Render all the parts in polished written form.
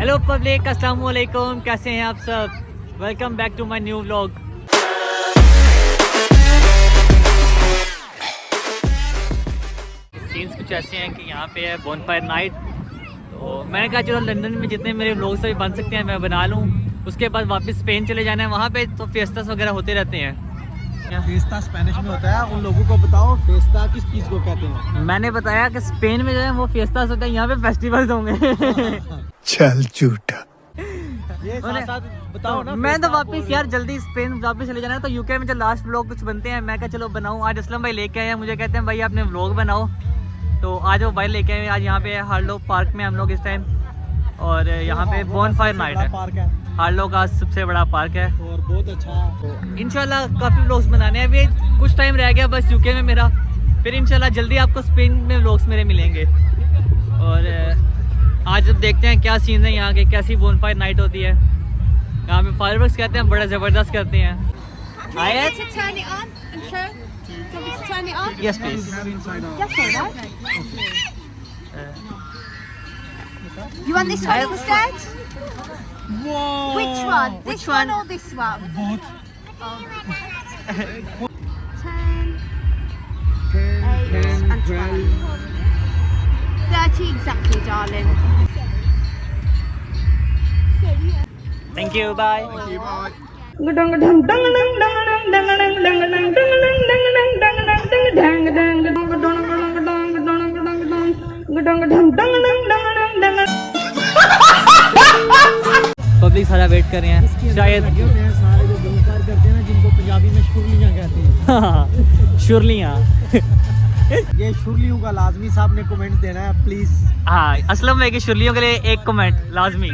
Hello public, अस्सलाम वालेकुम। कैसे हैं आप सब? Welcome back to my new vlog. Scenes कुछ ऐसे हैं कि यहाँ पे है बोनफायर नाइट। तो मैंने कहा चलो लंदन में जितने मेरे व्लॉग्स अभी बन सकते हैं मैं बना लूँ, उसके बाद वापस स्पेन चले जाना है। वहाँ पे तो फेस्टास वगैरह होते रहते हैं। फेस्टा स्पेनिश में होता है, उन लोगों को बताओ फेस्टा किस चीज़ को कहते हैं। मैंने बताया कि स्पेन में जो है वो फेस्टास होता है, यहाँ पे फेस्टिवल्स होंगे। चल झूठा। ये साथ बताओ ना। मैं तो वापस यार जल्दी स्पेन वापस चले जाना है, तो यूके में जो लास्ट व्लॉग कुछ बनते हैं मैं क्या चलो बनाऊं। आज असलम भाई लेके आए हैं, मुझे कहते हैं भाई आपने व्लॉग बनाओ, तो आज वो भाई लेके आए। आज यहाँ पे हार्लो पार्क में हम लोग इस टाइम, और यहाँ पे बोनफायर नाइट है। पार्क है हार्लो का सबसे बड़ा पार्क है और बहुत अच्छा। इंशाल्लाह काफ़ी व्लॉग्स बनाने हैं। अभी कुछ टाइम रह गया बस यूके में मेरा, फिर इंशाल्लाह जल्दी आपको स्पेन में व्लॉग्स मेरे मिलेंगे। और आज अब देखते हैं क्या सीन है यहाँ के, कैसी बोनफायर नाइट होती है। यहाँ पे फायरवर्क्स कहते हैं, बड़ा ज़बरदस्त करते हैं। आयत yes please. You want this one instead? Whoa. Which one? Which This one one? or this one? बहुत 10, 8 and 12. 30 exactly, darling. Thank you, bye. Public सारा वेट कर रहे हैं शायद। सारे जो बोनफायर करते हैं ना, जिनको पंजाबी में शुरलियाँ कहते हैं। शुरलियाँ। ये शुरलियों का लाजमी साहब ने कमेंट देना है प्लीज। हाँ, असलम भाई की शुरलियों के लिए एक कमेंट लाजमी।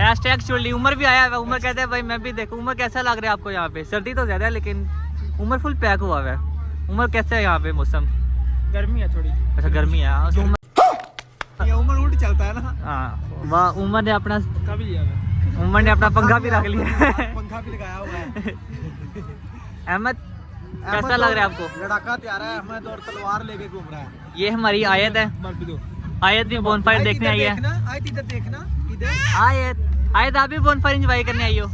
Hashtag surely. उमर भी आया है। उमर कहते हैं भाई मैं भी देखूँ। उमर कैसा लग रहा है आपको यहाँ पे? सर्दी तो ज़्यादा है लेकिन उमर फुल पैक हुआ है। उमर कैसा है यहाँ पे मौसम? गर्मी है थोड़ी। अच्छा गर्मी है। ये उमर उल्ट चलता है ना। हाँ, वह उमर ने अपना पंखा भी रख लिया। पंखा भी लगाया हुआ है। अहमद कैसा लग रहा है आपको? लड़ाका तैयार है अहमद और तलवार लेके घूम रहा है। ये हमारी आयत है। मर भी दो। आयत भी बोनफायर देखने आई है। आयत इधर देखना, इधर। आयत आप भी बोनफायर एंजॉय करने आई हो?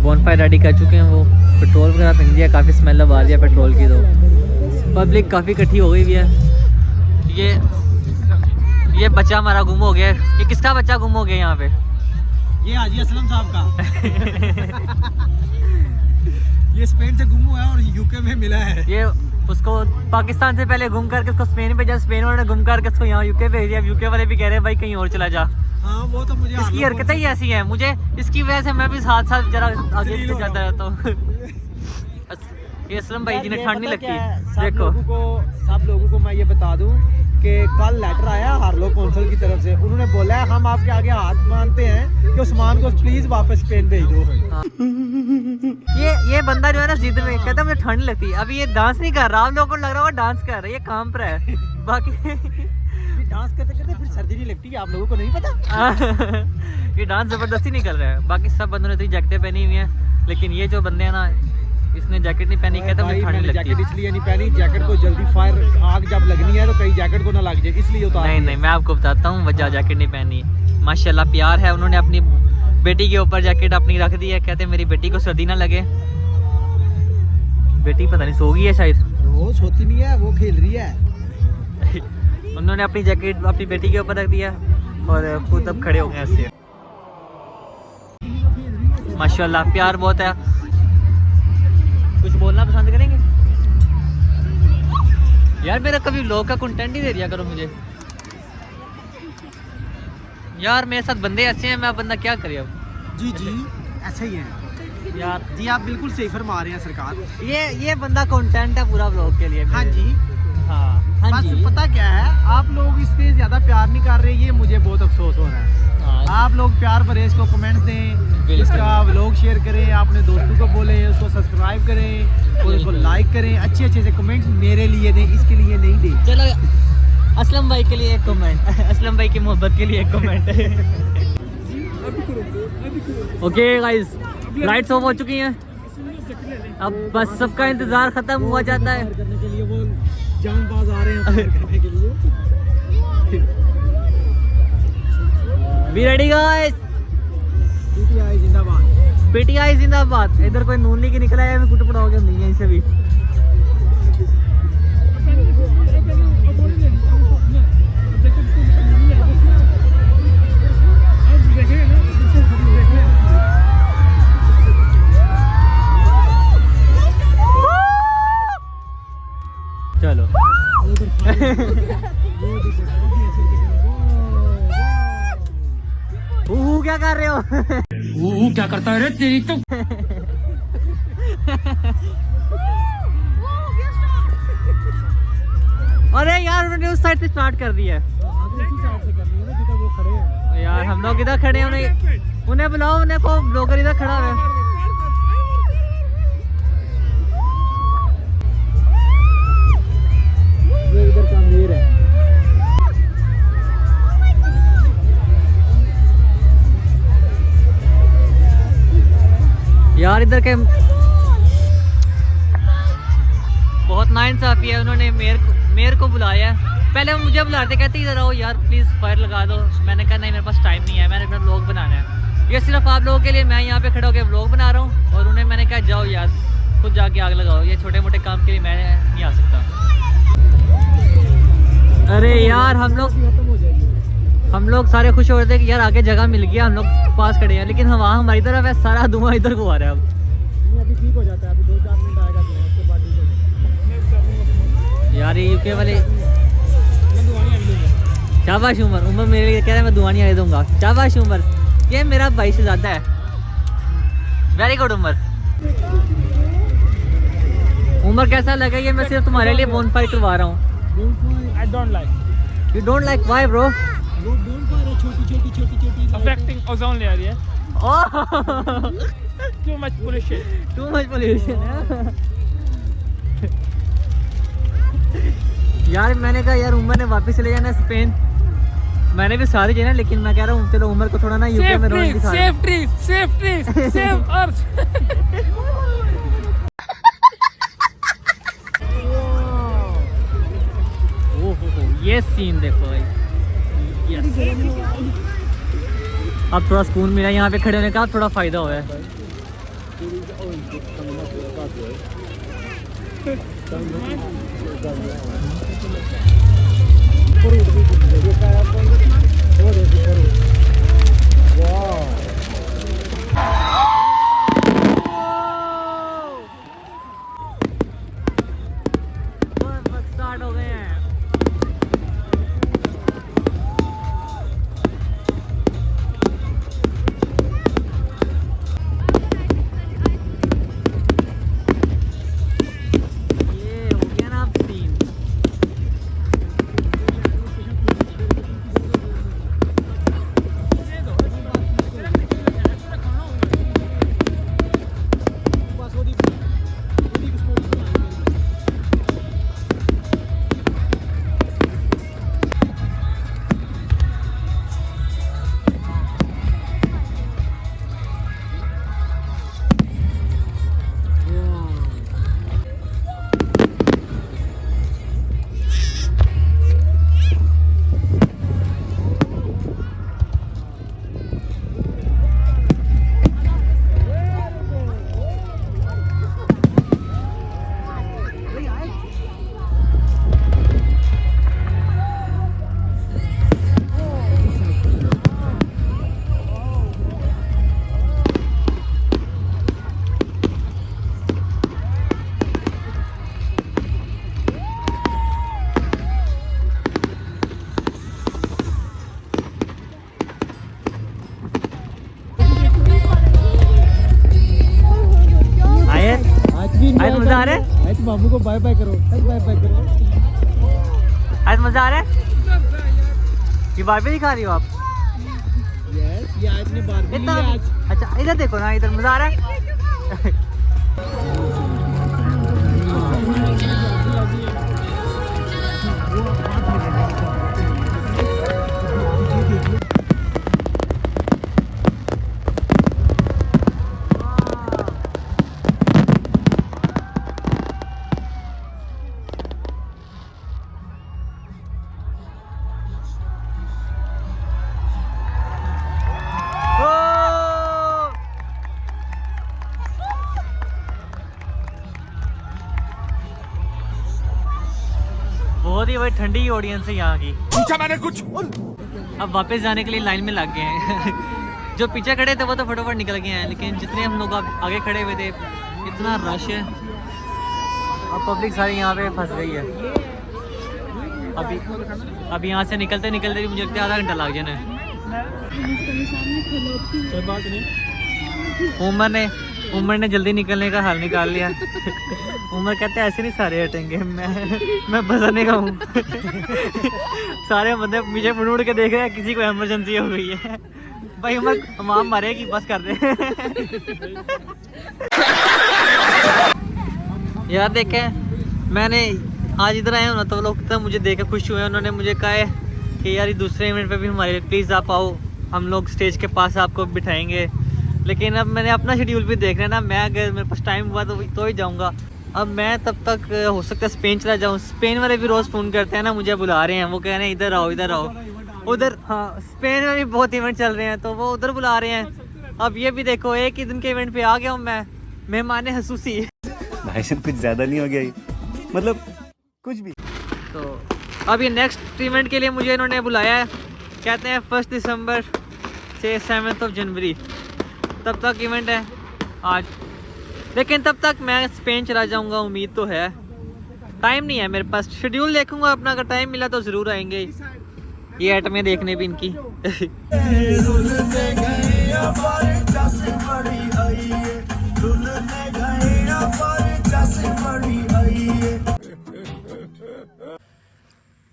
बोनफायर रेडी कर चुके हैं। वो पेट्रोल वगैरह फेंक दिया, काफ़ी स्मेल अब आ रही है पेट्रोल की। तो पब्लिक काफ़ी इकट्ठी हो गई भी है। ये बच्चा हमारा गुम हो गया। ये किसका बच्चा गुम हो गया यहाँ पे? ये हाजी असलम साहब का। ये स्पेन से गुम हुआ है और यूके में मिला है। ये उसको पाकिस्तान से पहले गुम करके उसको स्पेन भेजा, स्पेन वाले ने गुम करके उसको यहाँ यूके भेज दिया। यूके वाले भी कह रहे हैं भाई कहीं और चला जा। हाँ वो तो मुझे इसकी हरकतें ही ऐसी हैं, मुझे इसकी वजह से मैं भी साथ साथ जरा आगे पीछे जाता रहता हूँ। ये असलम भाई जी ने ठंड नहीं लगती। देखो सब लोगों को मैं ये बता दूं कि कल लेटर आया हार्लो कौंसिल की तरफ से। उन्होंने बोला है हम आपके आगे हाथ मानते हैं कि उस्मान को प्लीज वापस स्पेन भेज दो। ये बंदा जो है ना जिद में कहता है मुझे ठंड लगती है। अभी ये डांस नहीं कर रहा, आप लोगों को लग रहा होगा डांस कर रहा है, ये काम पर है। बाकी डांस करते करते फिर सर्दी नहीं लगती, आप लोगों को नहीं पता। ये डांस जबरदस्ती नहीं कर रहा है। बाकी सब बंदों ने तो जैकेटें पहनी हुई हैं, लेकिन ये जो बंदे हैं ना, इसने जैकेट नहीं पहनी। कहता मुझे ठंड लगती है। जैकेट इसलिए नहीं पहनी, जैकेट को जल्दी फायर आग जब लगनी है तो कहीं जैकेट को ना लग जाए, इसलिए उतार। नहीं मैं आपको बताता हूँ वजह जैकेट नहीं पहनी। माशाल्लाह प्यार है, उन्होंने अपनी बेटी के ऊपर जैकेट अपनी रख दी है। कहते मेरी बेटी को सर्दी ना लगे। बेटी पता नहीं सो गई है शायद। वो सोती नहीं है, वो खेल रही है। उन्होंने अपनी जैकेट अपनी बेटी के ऊपर रख दिया और खुद अब खड़े हो गए उससे। माशाल्लाह प्यार बहुत है। कुछ बोलना पसंद करेंगे यार? मेरा कभी व्लॉग का कंटेंट ही दे दिया करो मुझे यार। मेरे साथ बंदे ऐसे हैं, मैं बंदा क्या करे अब। जी ऐसा ही है यार। जी आप बिल्कुल सही फरमा रहे हैं सरकार। ये बंदा कंटेंट है पूरा व्लॉग के लिए। हाँ जी हाँ बस जी। पता क्या है, आप लोग इससे ज्यादा प्यार नहीं कर रहे, ये मुझे बहुत अफसोस हो रहा है। आप लोग प्यार भरे इसको कमेंट दें, इसका व्लॉग शेयर करें, अपने दोस्तों को बोलें, उसको सब्सक्राइब करें और उसको लाइक करें। अच्छे से कमेंट मेरे लिए दें, इसके लिए नहीं दें। चलो असलम भाई के लिए एक कमेंट। असलम भाई की मोहब्बत के लिए एक comment. Okay guys, lights off हो चुकी हैं। अब बस सबका इंतजार खत्म हुआ जाता है। करने के लिए वो जानबाज आ रहे हैं फायर करने के लिए। बी रेडी गाइस, पीटीआई जिंदाबाद। पीटीआई जिंदाबाद। इधर कोई नून लीग निकला है, मैं कुछ पड़ा हो गया नहीं है इसे भी। चलो क्या कर रहे हो? क्या करता है रे तेरी तो। अरे यार उन्होंने उस साइड से स्टार्ट कर दिया है यार। हम लोग इधर खड़े हैं, उन्हें बुलाओ, उन्हें को ब्लॉगर इधर खड़ा है। ये इधर का अमीर है। यार इधर के बहुत नाइंसाफी है, उन्होंने मेयर को बुलाया है। पहले वो मुझे बुला रहे थे, कहते इधर आओ यार प्लीज़ फायर लगा दो। मैंने कहा नहीं मेरे पास टाइम नहीं है, मैंने अपना व्लॉग बनाना है। ये सिर्फ आप लोगों के लिए मैं यहाँ पे खड़ा होकर व्लॉग बना रहा हूँ। और उन्हें मैंने कहा जाओ यार खुद जाके आग लगाओ, ये छोटे मोटे काम के लिए मैं नहीं आ सकता। अरे यार हम लोग सारे खुश हो रहे थे कि यार आगे जगह मिल गया, हम लोग पास खड़े हैं। लेकिन वहाँ हमारी तरफ है, सारा धुआं इधर को आ रहा है। अब अभी ठीक हो जाता है, अभी 2-4 मिनट आएगा तो उसके बाद ठीक हो जाएगा। यार ये यूके वाले शाबाश उमर मेरे लिए कह रहे हैं मैं दुआ नहीं आने दूंगा। शाबाश उमर, ये मेरा भाई से ज़्यादा है। वेरी गुड उमर कैसा लगा? ये मैं सिर्फ तुम्हारे लिए बोनफायर करवा रहा हूँ। I don't like. You don't like why bro? वो बोनफायर है छोटी Affecting ozone layer, yeah? Oh, Too much pollution. too much pollution. यार मैंने कहा यार उमर ने वापस चले जाना स्पेन। मैंने भी सारी जाना, लेकिन मैं कह रहा हूँ चलो उमर को थोड़ा ना यूके में रोने की Save trees, save earth. ये सीन देखो भाई। यस, अब थोड़ा सुकून मिला यहाँ पे खड़े होने का, थोड़ा फायदा हुआ है। स्टार्ट हो गए हैं। आज मजा आ रहा है? आज बाबू को बाय बाय करो, बाय बाय करो। आज मजा आ रहा है? ये बारबी दिखा रही हो आप? यस, ये आज ने बारबी ली आज। अच्छा इधर देखो ना, इधर मजा आ रहा है। बहुत ही भाई ठंडी ऑडियंस है यहाँ की। पूछा मैंने कुछ। अब वापस जाने के लिए लाइन में लग गए हैं। जो पीछे खड़े थे वो तो फटाफट निकल गए हैं, लेकिन जितने हम लोग आगे खड़े हुए थे इतना रश है, अब पब्लिक सारी यहाँ पे फंस गई है। अभी यहाँ से निकलते निकलते भी मुझे लगता है आधा घंटा लग जाना है। उमर ने जल्दी निकलने का हाल निकाल लिया। उमर कहते हैं ऐसे नहीं सारे हटेंगे, मैं बसाने का हूँ। सारे बंदे मुझे मुड़ के देख रहे हैं, किसी को इमरजेंसी हो गई है। भाई उमर माम मारेगी, बस कर दे। यार देखें, मैंने आज इधर आया हूँ ना तो लोग तब मुझे देख के खुश हुए। उन्होंने मुझे कहा है कि यार दूसरे इवेंट पे भी हमारे लिए प्लीज़ आप आओ, हम लोग स्टेज के पास आपको बिठाएंगे। लेकिन अब मैंने अपना शेड्यूल भी देखना है ना, मैं अगर मेरे पास टाइम हुआ तो ही जाऊँगा। अब मैं तब तक हो सकता है स्पेन चला जाऊँ। स्पेन वाले भी रोज़ फ़ोन करते हैं ना, मुझे बुला रहे हैं, वो कह रहे हैं इधर आओ इधर आओ उधर। हाँ, स्पेन में भी बहुत इवेंट चल रहे हैं तो वो उधर बुला रहे हैं। अब ये भी देखो, एक ही दिन के इवेंट पे आ गया हूँ मैं, मेहमान हसूसी। भाई साहब कुछ ज़्यादा नहीं हो गया ये? मतलब कुछ भी। तो अब ये नेक्स्ट इवेंट के लिए मुझे इन्होंने बुलाया है, कहते हैं 1 दिसंबर से 7 जनवरी तब तक इवेंट है आज। लेकिन तब तक मैं स्पेन चला जाऊंगा, उम्मीद तो है। टाइम नहीं है मेरे पास, शेड्यूल देखूंगा अपना, अगर टाइम मिला तो ज़रूर आएंगे ये आइटमें देखने भी इनकी।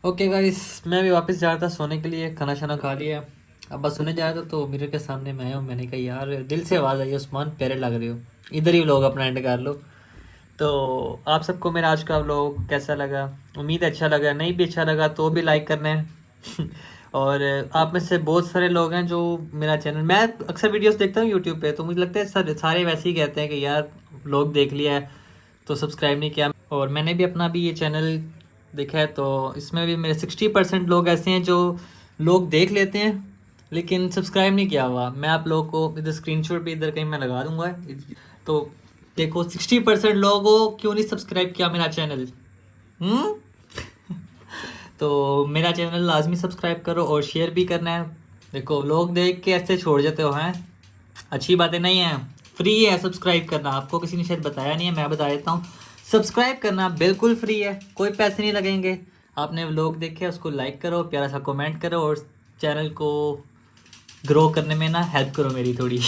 ओके गाइस, मैं भी वापस जा रहा था सोने के लिए, खाना शाना खा लिया, अब बस सोने जा रहा था तो मिरर के सामने मैं आया हूँ। मैंने कहा यार दिल से आवाज़ आई, उस्मान प्यारे लग रहे हो, इधर ही लोग अपना एंड कर लो। तो आप सबको मेरा आज का व्लॉग कैसा लगा? उम्मीद अच्छा लगा, नहीं भी अच्छा लगा तो भी लाइक करना है। और आप में से बहुत सारे लोग हैं जो मेरा चैनल, मैं अक्सर वीडियोस देखता हूँ यूट्यूब पे, तो मुझे लगता है सारे वैसे ही कहते हैं कि यार व्लॉग देख लिया है तो सब्सक्राइब नहीं किया। और मैंने भी अपना भी ये चैनल देखा है तो इसमें भी मेरे 60% लोग ऐसे हैं जो लोग देख लेते हैं लेकिन सब्सक्राइब नहीं किया हुआ। मैं आप लोगों को इधर स्क्रीनशॉट भी इधर कहीं मैं लगा दूंगा, तो देखो 60% लोगों क्यों नहीं सब्सक्राइब किया मेरा चैनल। तो मेरा चैनल लाजमी सब्सक्राइब करो और शेयर भी करना है। देखो लोग देख के ऐसे छोड़ जाते हो, हैं अच्छी बातें नहीं हैं। फ्री है सब्सक्राइब करना, आपको किसी ने शायद बताया नहीं है, मैं बता देता हूँ। सब्सक्राइब करना बिल्कुल फ्री है, कोई पैसे नहीं लगेंगे। आपने व्लॉग देखे उसको लाइक करो, प्यारा सा कमेंट करो और चैनल को ग्रो करने में ना हेल्प करो मेरी थोड़ी।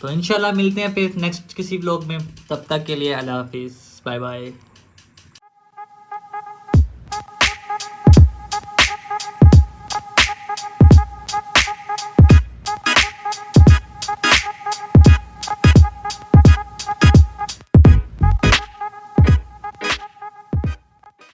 तो इंशाल्लाह मिलते हैं फिर नेक्स्ट किसी व्लॉग में, तब तक के लिए अल्लाह हाफिज़, बाय बाय।